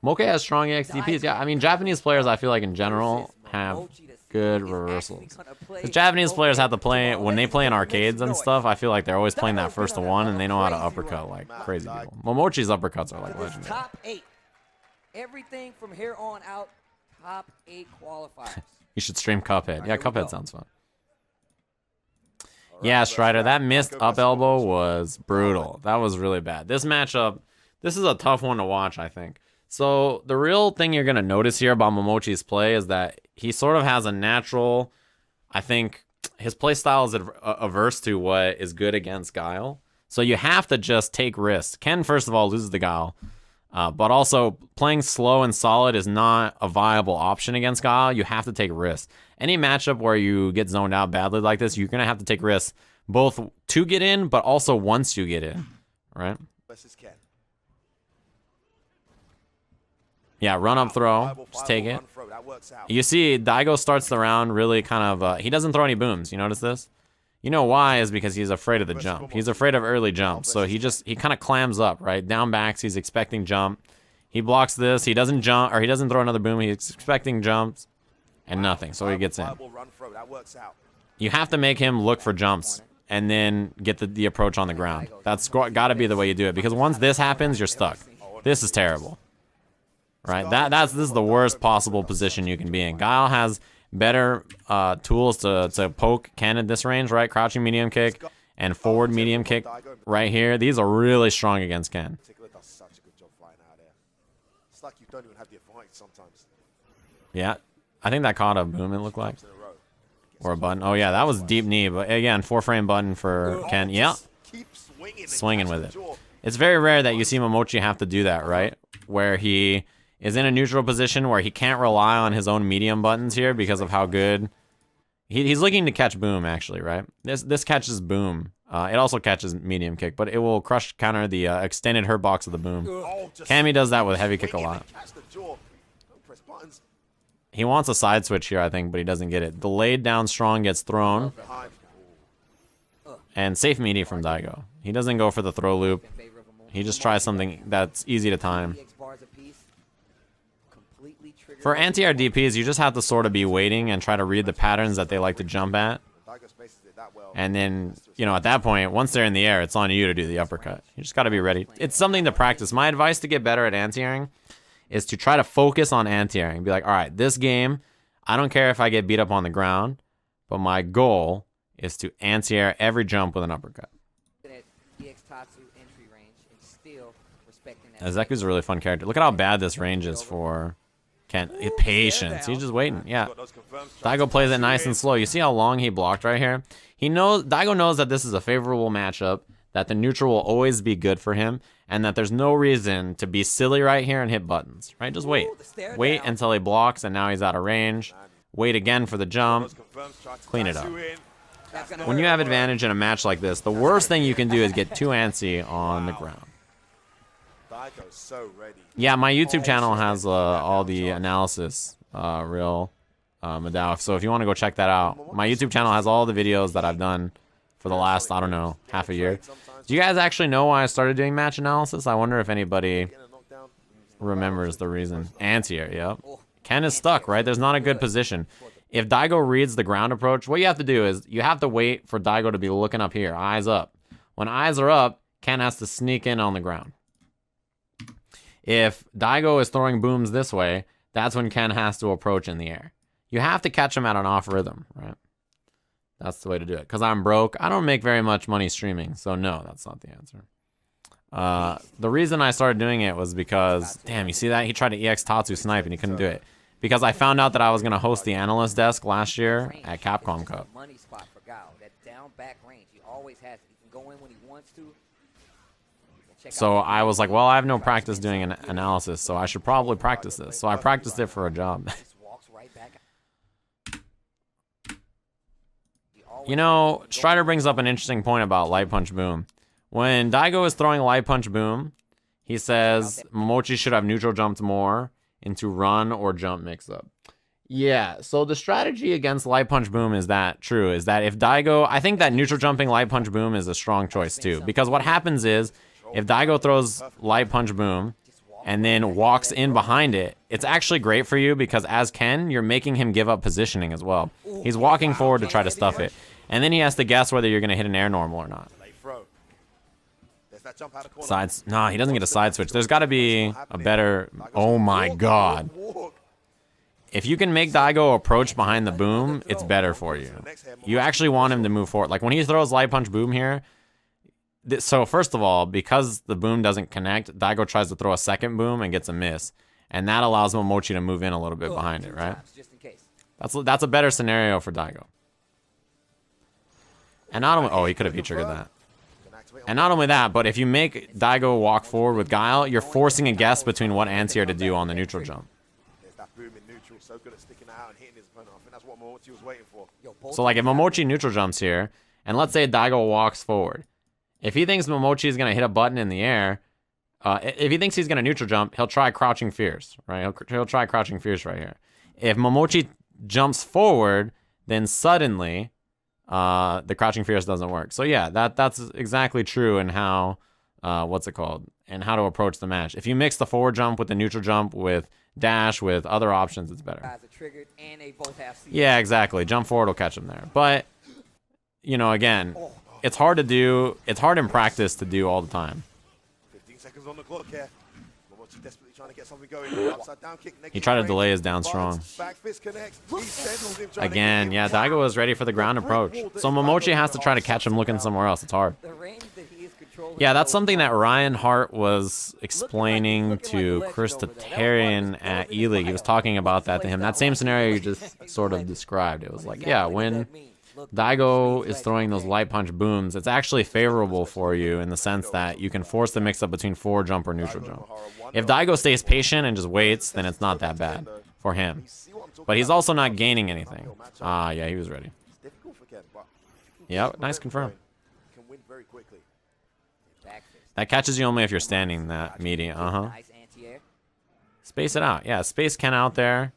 Moke has strong EXDPs. Yeah, I mean, Japanese players, I feel like in general, have good reversals. Because Japanese players have to play, when they play in arcades and stuff, I feel like they're always playing that first to one, and they know how to uppercut like crazy people. Momochi's uppercuts are like legendary. Top 8. Everything from here on out, top 8 qualifiers. You should stream Cuphead. Yeah, Cuphead sounds fun. Yeah, Strider, that missed up elbow was brutal. That was really bad. This matchup, this is a tough one to watch, I think. So the real thing you're going to notice here about Momochi's play is that he sort of has a natural, I think his play style is averse to what is good against Guile. So you have to just take risks. Ken, first of all, loses the Guile. But also, playing slow and solid is not a viable option against Guile. You have to take risks. Any matchup where you get zoned out badly like this, you're going to have to take risks, both to get in, but also once you get in, right? Yeah, run up throw. Just take it. You see, Daigo starts the round really kind of... he doesn't throw any booms. You notice this? You know why is because he's afraid of the jump. He's afraid of early jumps. So he kind of clams up, right? Down backs, he's expecting jump. He blocks this. He doesn't jump, or he doesn't throw another boom. He's expecting jumps and nothing. So he gets in. You have to make him look for jumps and then get the approach on the ground. That's got to be the way you do it, because once this happens, you're stuck. This is terrible, right? This is the worst possible position you can be in. Guile has better tools to poke Ken at this range, right? Crouching medium kick and forward medium kick right here. These are really strong against Ken. Yeah, I think that caught a boom, it looked like. Or a button. Oh yeah, that was deep knee, but again, 4-frame button for Ken. Yeah, swinging with it. It's very rare that you see Momochi have to do that, right? Where he is in a neutral position where he can't rely on his own medium buttons here because of how good he's looking to catch boom, actually, right? This catches boom. It also catches medium kick, but it will crush counter the extended hurt box of the boom. Cammy does that with heavy kick a lot. He wants a side switch here, I think, but he doesn't get it. Delayed down strong gets thrown. And safe meaty from Daigo. He doesn't go for the throw loop. He just tries something that's easy to time. For anti-air DPs, you just have to sort of be waiting and try to read the patterns that they like to jump at. And then, you know, at that point, once they're in the air, it's on you to do the uppercut. You just got to be ready. It's something to practice. My advice to get better at anti-airing is to try to focus on anti-airing. Be like, all right, this game, I don't care if I get beat up on the ground, but my goal is to anti-air every jump with an uppercut. Zeku's a really fun character. Look at how bad this range is for Ken. Patience. He's just waiting. Yeah. Daigo plays it nice and slow. You see how long he blocked right here? Daigo knows that this is a favorable matchup, that the neutral will always be good for him, and that there's no reason to be silly right here and hit buttons, right? Just wait. Wait until he blocks, and now he's out of range. Wait again for the jump. Clean it up. When you have advantage in a match like this, the worst thing you can do is get too antsy on the ground. Yeah, my YouTube channel has all the analysis, real Madao. So if you want to go check that out, my YouTube channel has all the videos that I've done for the last, I don't know, half a year. Do you guys actually know why I started doing match analysis? I wonder if anybody remembers the reason. Anti-air, yep. Ken is stuck, right? There's not a good position. If Daigo reads the ground approach, what you have to do is you have to wait for Daigo to be looking up here, eyes up. When eyes are up, Ken has to sneak in on the ground. If Daigo is throwing booms this way, that's when Ken has to approach in the air. You have to catch him at an off rhythm, right? That's the way to do it. Because I'm broke. I don't make very much money streaming. So no, that's not the answer. The reason I started doing it was because, damn, you see that? He tried to EX Tatsu snipe and he couldn't do it. Because I found out that I was going to host the analyst desk last year at Capcom Cup. So I was like, well, I have no practice doing an analysis, so I should probably practice this. So I practiced it for a job. You know, Strider brings up an interesting point about light punch boom. When Daigo is throwing light punch boom, he says Momochi should have neutral jumped more into run or jump mix up. Yeah, so the strategy against light punch boom is that true, is that if Daigo, I think that neutral jumping light punch boom is a strong choice too, because what happens is if Daigo throws light punch boom and then walks in behind it, it's actually great for you because as Ken, you're making him give up positioning as well. He's walking forward to try to stuff it. And then he has to guess whether you're going to hit an air normal or not. Sides. Nah, he doesn't get a side switch. There's got to be a better... Oh my god. If you can make Daigo approach behind the boom, it's better for you. You actually want him to move forward. Like when he throws light punch boom here... So first of all, because the boom doesn't connect, Daigo tries to throw a second boom and gets a miss. And that allows Momochi to move in a little bit behind it, right? That's a better scenario for Daigo. And not only... Oh, he could have E-triggered that. And not only that, but if you make Daigo walk forward with Guile, you're forcing a guess between what anti-air to do on the neutral jump. So like if Momochi neutral jumps here, and let's say Daigo walks forward. If he thinks Momochi is going to hit a button in the air, if he thinks he's going to neutral jump, he'll try Crouching Fierce, right? He'll try Crouching Fierce right here. If Momochi jumps forward, then suddenly... the Crouching Fierce doesn't work. So yeah, that's exactly true in how, and how to approach the match. If you mix the forward jump with the neutral jump with dash with other options, it's better. Yeah, exactly. Jump forward will catch them there. But, you know, again, it's hard to do. It's hard in practice to do all the time. 15 seconds on the clock here. Desperately trying to get something going. Upside down kick. He tried to delay his down strong. Again, yeah, Daigo was ready for the ground approach. So Momochi has to try to catch him looking somewhere else. It's hard. Yeah, that's something that Ryan Hart was explaining to Chris Tatarian at E-League. He was talking about that to him. That same scenario you just sort of described. It was like, yeah, when Daigo is throwing those light punch booms, it's actually favorable for you in the sense that you can force the mix-up between forward jump or neutral jump. If Daigo stays patient and just waits, then it's not that bad for him. But he's also not gaining anything. Ah, yeah, he was ready. Yep, nice confirm. That catches you only if you're standing that medium. Space it out. Yeah, space Ken out there.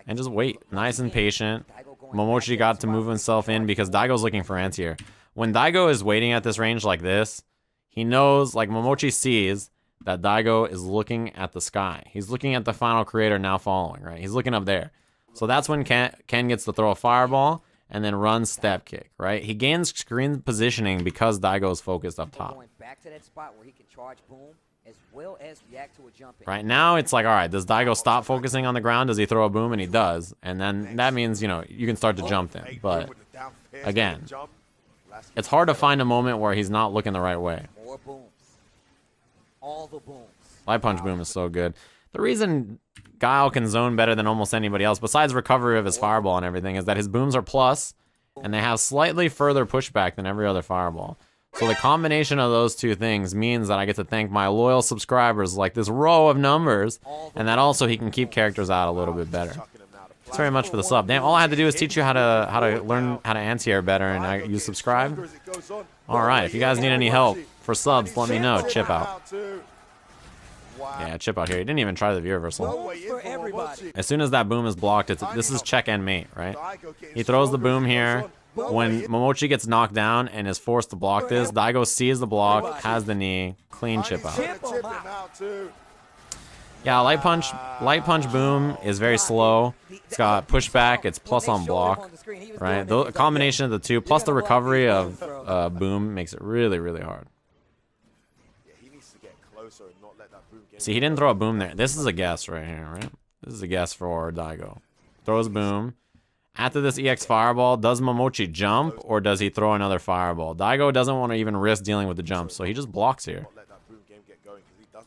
And just wait. Nice and patient. Momochi got to move himself in because Daigo's looking for anti-air. When Daigo is waiting at this range like this, he knows, like Momochi sees, that Daigo is looking at the sky. He's looking at the final creator now following, right? He's looking up there. So that's when Ken gets to throw a fireball and then run step kick, right? He gains screen positioning because Daigo is focused up top. Right now, it's like, all right, does Daigo stop focusing on the ground? Does he throw a boom? And he does. And then that means, you know, you can start to jump in. But again, it's hard to find a moment where he's not looking the right way. Light punch boom is so good. The reason Guile can zone better than almost anybody else, besides recovery of his fireball and everything, is that his booms are plus, and they have slightly further pushback than every other fireball. So the combination of those two things means that I get to thank my loyal subscribers like this row of numbers, and that also he can keep characters out a little bit better. Thanks very much for the sub. Damn, all I had to do is teach you how to learn how to anti-air better, and you subscribe. All right, if you guys need any help for subs, let me know. Chip out. Yeah, chip out here. He didn't even try the view reversal. As soon as that boom is blocked, this is check and mate, right? He throws the boom here. When Momochi gets knocked down and is forced to block this, Daigo sees the block, has the knee, clean chip out. Yeah, light punch boom is very slow. It's got pushback, it's plus on block, right? The combination of the two, plus the recovery of boom, makes it really, really hard. See, he didn't throw a boom there. This is a guess right here, right? This is a guess for Daigo. Throws boom. After this EX fireball, does Momochi jump or does he throw another fireball? Daigo doesn't want to even risk dealing with the jump, so he just blocks here.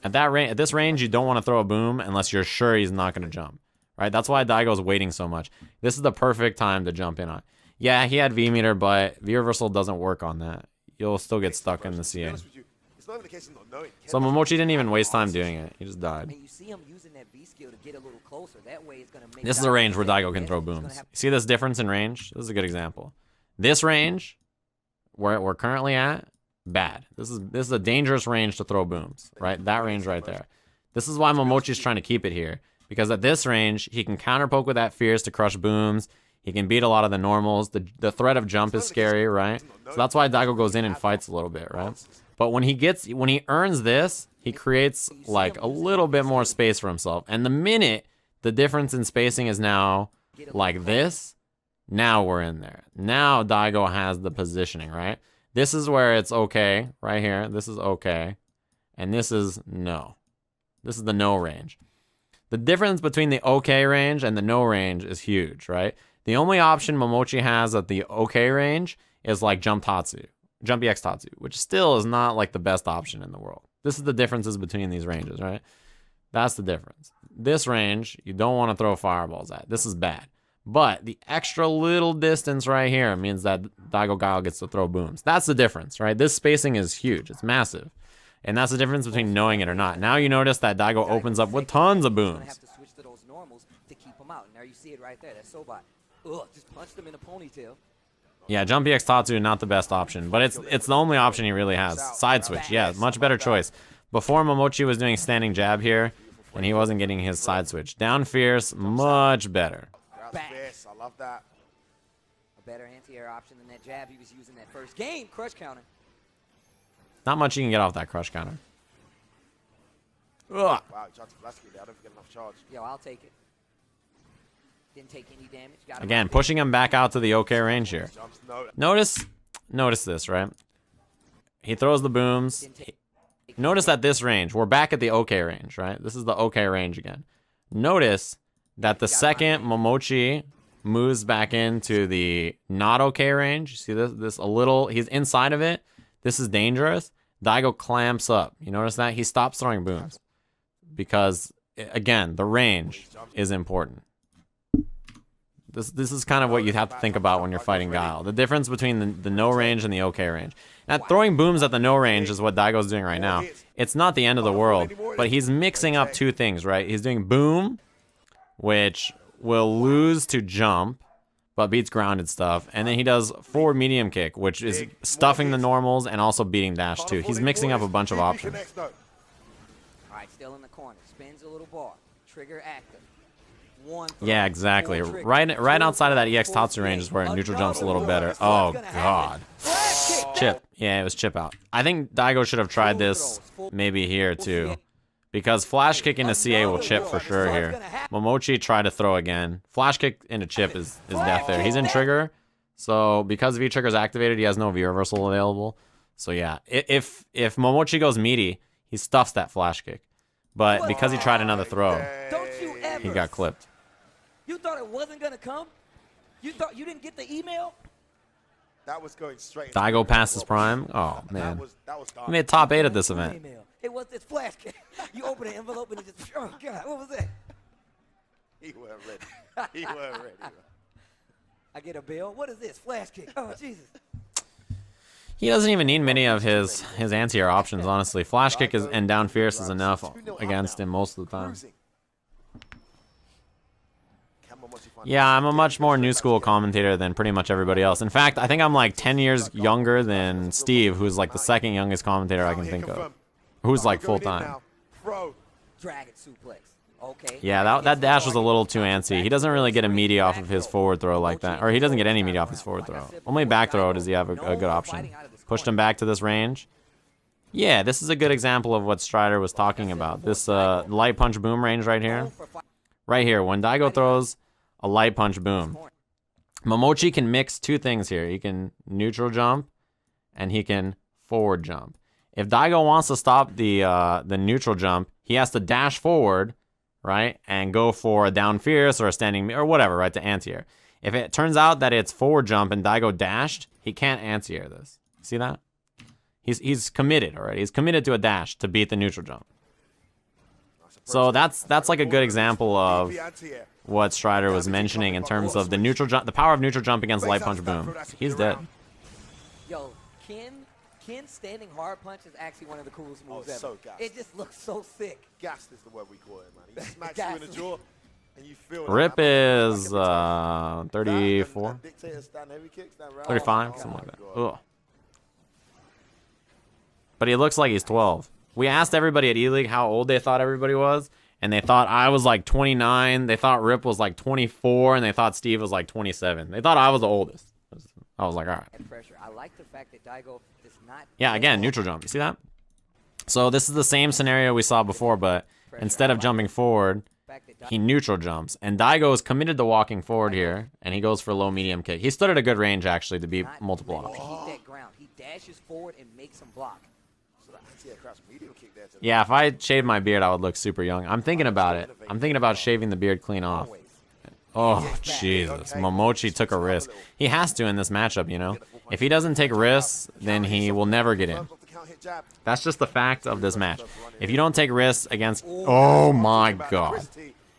At this range, you don't want to throw a boom unless you're sure he's not going to jump, right? That's why Daigo's waiting so much. This is the perfect time to jump in on. Yeah, he had V-meter, but V-reversal doesn't work on that. You'll still get stuck in the CA. So Momochi didn't even waste time doing it. He just died. This is a range where Daigo can throw booms. See this difference in range? This is a good example. This range, where we're currently at, bad. This is a dangerous range to throw booms, right? That range right there. This is why Momochi's trying to keep it here. Because at this range, he can counter poke with that Fierce to crush booms. He can beat a lot of the normals. The threat of jump is scary, right? So that's why Daigo goes in and fights a little bit, right? But when he earns this, he creates like a little bit more space for himself. And the minute the difference in spacing is now like this, now we're in there. Now Daigo has the positioning, right? This is where it's okay, right here. This is okay. And this is no. This is the no range. The difference between the okay range and the no range is huge, right? The only option Momochi has at the okay range is like Jump EX Tatsu, which still is not like the best option in the world. This is the differences between these ranges, right? That's the difference. This range, you don't want to throw fireballs at. This is bad. But the extra little distance right here means that Daigo Guile gets to throw booms. That's the difference, right? This spacing is huge. It's massive. And that's the difference between knowing it or not. Now you notice that Daigo opens up with tons of booms. Have to switch to those normals to keep them out. Now you see it right there. That's Sobot. Ugh, just punched him in the ponytail. Yeah, Jump EX Tatsu, not the best option, but it's the only option he really has. Side switch, yeah, much better choice. Before Momochi was doing standing jab here, and he wasn't getting his side switch. Down fierce, much better. I love that. A better anti-air option than that jab he was using that first game. Crush counter. Not much you can get off that crush counter. Ugh. Wow, Johnson Lasky there. I don't get enough charge. Yo, I'll take it. Didn't take any damage. Got him Again, pushing him back out to the okay range here. Notice this, right? He throws the booms. Notice at this range, we're back at the okay range, right? This is the okay range again. Notice that the second Momochi moves back into the not okay range, you see this a little, he's inside of it. This is dangerous. Daigo clamps up. You notice that? He stops throwing booms. Because, again, the range is important. This is kind of what you have to think about when you're fighting Guile. The difference between the no range and the okay range. Now, throwing booms at the no range is what Daigo's doing right now. It's not the end of the world, but he's mixing up two things, right? He's doing boom, which will lose to jump, but beats grounded stuff. And then he does forward medium kick, which is stuffing the normals and also beating dash too. He's mixing up a bunch of options. All right, still in the corner. Spins a little bar. Trigger active. Yeah, exactly. Right outside of that EX Tatsu range is where neutral jump's a little better. Oh, God. Chip. Yeah, it was chip out. I think Daigo should have tried this maybe here, too. Because flash kick into CA will chip for sure here. Momochi tried to throw again. Flash kick into chip is death there. He's in trigger. So, because V trigger's activated, he has no V reversal available. So, yeah. If Momochi goes meaty, he stuffs that flash kick. But because he tried another throw, he got clipped. You thought it wasn't gonna come? You thought you didn't get the email? That was going straight. Daigo passed his prime. Oh man, he made top 8 at this event. It was this flash kick. You open an envelope and it just, oh God, what was that? He weren't ready. He weren't ready. Bro. I get a bill. What is this? Flash kick. Oh Jesus. He doesn't even need many of his anti-air options, honestly. Flash kick and down fierce is enough against him most of the time. Yeah, I'm a much more new school commentator than pretty much everybody else. In fact, I think I'm like 10 years younger than Steve, who's like the second youngest commentator I can think of. Who's like full-time. Dragon suplex. Okay. Yeah, that dash was a little too antsy. He doesn't really get a meaty off of his forward throw like that. Or he doesn't get any meaty off his forward throw. Only back throw does he have a good option. Pushed him back to this range. Yeah, this is a good example of what Strider was talking about. This light punch boom range right here. Right here, when Daigo throws a light punch boom, Momochi can mix two things here. He can neutral jump, and he can forward jump. If Daigo wants to stop the neutral jump, he has to dash forward, right, and go for a down fierce or a standing or whatever, right, to anti-air. If it turns out that it's forward jump and Daigo dashed, he can't anti-air this. See that? He's committed already. He's committed to a dash to beat the neutral jump. So that's like a good example of what Strider was mentioning in terms of the neutral jump, the power of neutral jump against light punch boom. He's dead. Yo, Ken's standing hard punch is actually one of the coolest moves ever. So gassed. It just looks so sick. Gassed is the word we call it, man. He smacks you in the jaw, and you feel. Rip is 34, 35, something like that. Ugh. But he looks like he's 12. We asked everybody at E-League how old they thought everybody was, and they thought I was like 29, they thought Rip was like 24, and they thought Steve was like 27. They thought I was the oldest. I was like, all right. And pressure. I like the fact that Daigo does not. Yeah, again, neutral jump. You see that? So this is the same scenario we saw before, but instead of jumping forward, he neutral jumps. And Daigo is committed to walking forward here, and he goes for low medium kick. He stood at a good range, actually, to beat multiple options. Keep that ground. He dashes forward and makes him block. Yeah, if I shaved my beard, I would look super young. I'm thinking about it. I'm thinking about shaving the beard clean off. Oh, Jesus. Momochi took a risk. He has to in this matchup, you know? If he doesn't take risks, then he will never get in. That's just the fact of this match. If you don't take risks against... Oh, my God.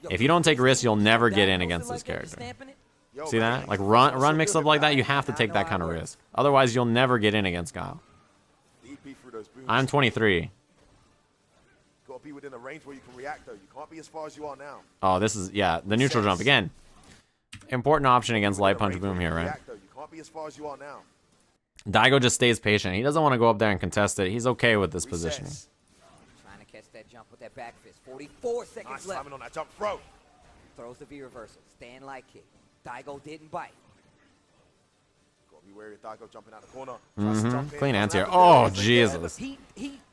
If you don't take risks, you'll never get in against this character. See that? Like, run mix-up like that, you have to take that kind of risk. Otherwise, you'll never get in against Guile. I'm 23. Got to be within a range where you can react, though. You can't be as far as you are now. Oh, this is... Yeah, the neutral jump. Again, important option against light punch boom here, right? You can't be as far as you are now. Daigo just stays patient. He doesn't want to go up there and contest it. He's okay with this positioning. Trying to catch that jump with that back fist. 44 seconds left. Timing on that jump throw. Throws the V reversal. Stand light kick. Daigo didn't bite. Got to be wary of Daigo jumping out the corner. Clean anti-air. Oh, Jesus.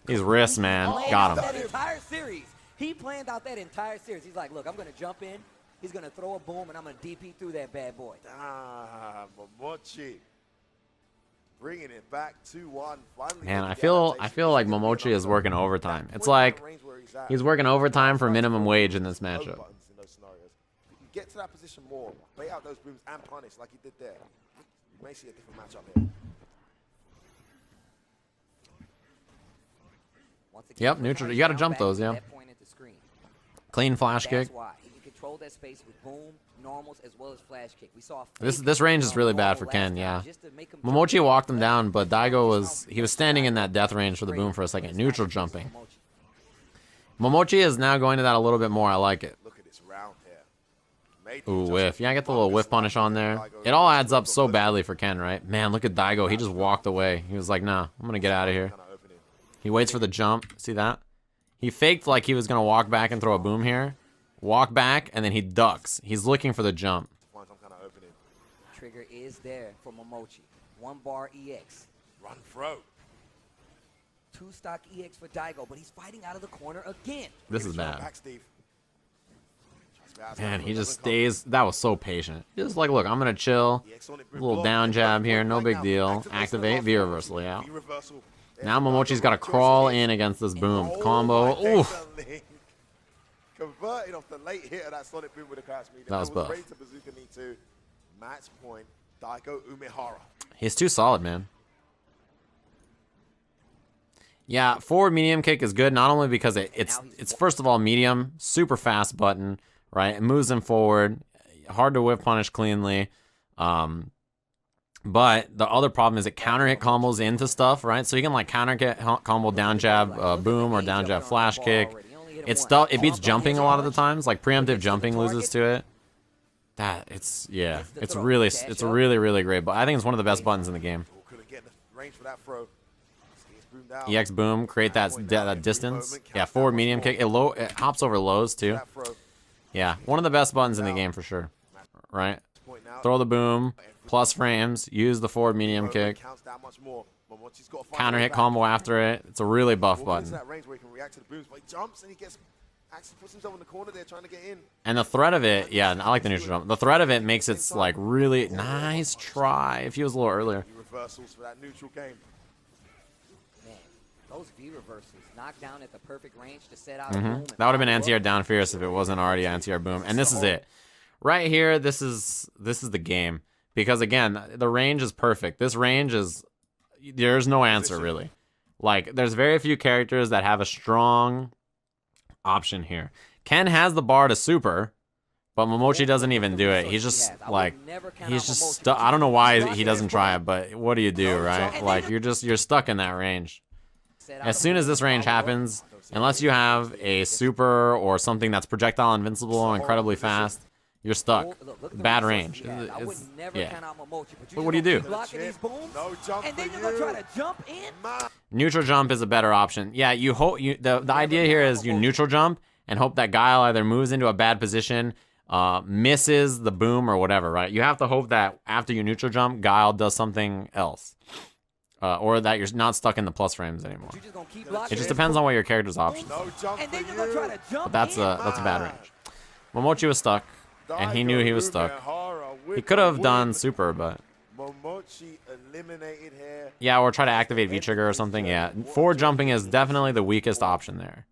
These wrists, man. Got him. That entire series. He planned out that entire series. He's like, look, I'm going to jump in. He's going to throw a boom, and I'm going to DP through that bad boy. Momochi. Bringing it back 2-1. Man, I feel like Momochi is working overtime. It's like he's working overtime for minimum wage in this matchup. Get to that position more. Bait out those booms and punish like he did there. You may see a different matchup here. Yep, neutral. You got to jump those, yeah. Clean flash kick. Control that space with boom, normals, as well as flash kick. We saw this range is really bad for Ken, yeah. Momochi walked him down, but Daigo was standing in that death range for the boom for a second. Neutral jumping. Momochi is now going to that a little bit more. I like it. Look at this round here. Ooh, whiff. Yeah, I get the little whiff punish on there. It all adds up so badly for Ken, right? Man, look at Daigo. He just walked away. He was like, nah, I'm going to get out of here. He waits for the jump. See that? He faked like he was going to walk back and throw a boom here. Walk back, and then he ducks. He's looking for the jump. Trigger is there for Momochi. 1 bar EX. Run throw. 2 stock EX for Daigo, but he's fighting out of the corner again. This is bad. Man, he just stays. That was so patient. Just like, look, I'm going to chill. A little down jab here. No big deal. Activate. V reversal, yeah. Now Momochi's got to crawl in against this boom. Combo. Oof. Converted off the late hit of that sonic boom with a crash medium. That was buff. Match point, Daigo Umehara. He's too solid, man. Yeah, forward medium kick is good, not only because it's first of all medium, super fast button, right? It moves him forward, hard to whip punish cleanly. But the other problem is it counter hit combos into stuff, right? So you can like counter hit combo down jab boom or down jab flash kick. It beats jumping a lot of the times. Like preemptive jumping loses to it. It's really, really great. But I think it's one of the best buttons in the game. EX boom, create that distance. Yeah, forward medium kick. It hops over lows too. Yeah, one of the best buttons in the game for sure. Right? Throw the boom, plus frames, use the forward medium kick. Counter hit combo after it. It's a really buff button. And the threat of it, yeah, I like the neutral jump. The threat of it makes it like really nice try. If he was a little earlier. Reversals for that neutral game. Man, those V reversals knocked down at the perfect range to set out a boom. That would have been anti-air down fierce if it wasn't already anti-air boom. And this is it. Right here, this is the game. Because again, the range is perfect. This range is, there's no answer really. Like, there's very few characters that have a strong option here. Ken has the bar to super, but Momochi doesn't even do it. He's just like, he's just stuck. I don't know why he doesn't try it, but what do you do, right? Like, you're stuck in that range. As soon as this range happens, unless you have a super or something that's projectile invincible or incredibly fast, you're stuck. Bad range. Yeah. But what do you do? Neutral jump is a better option. Yeah, you hope the idea here is you neutral jump and hope that Guile either moves into a bad position, misses the boom or whatever, right? You have to hope that after you neutral jump, Guile does something else. Or that you're not stuck in the plus frames anymore. It just depends on what your character's options are. But that's a bad range. Momochi was stuck, and he knew he was stuck. He could have done super, but... Yeah, or try to activate V-Trigger or something, yeah. Forward jumping is definitely the weakest option there.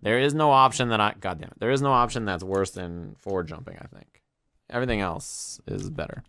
There is no option that God damn it. There is no option that's worse than forward jumping, I think. Everything else is better.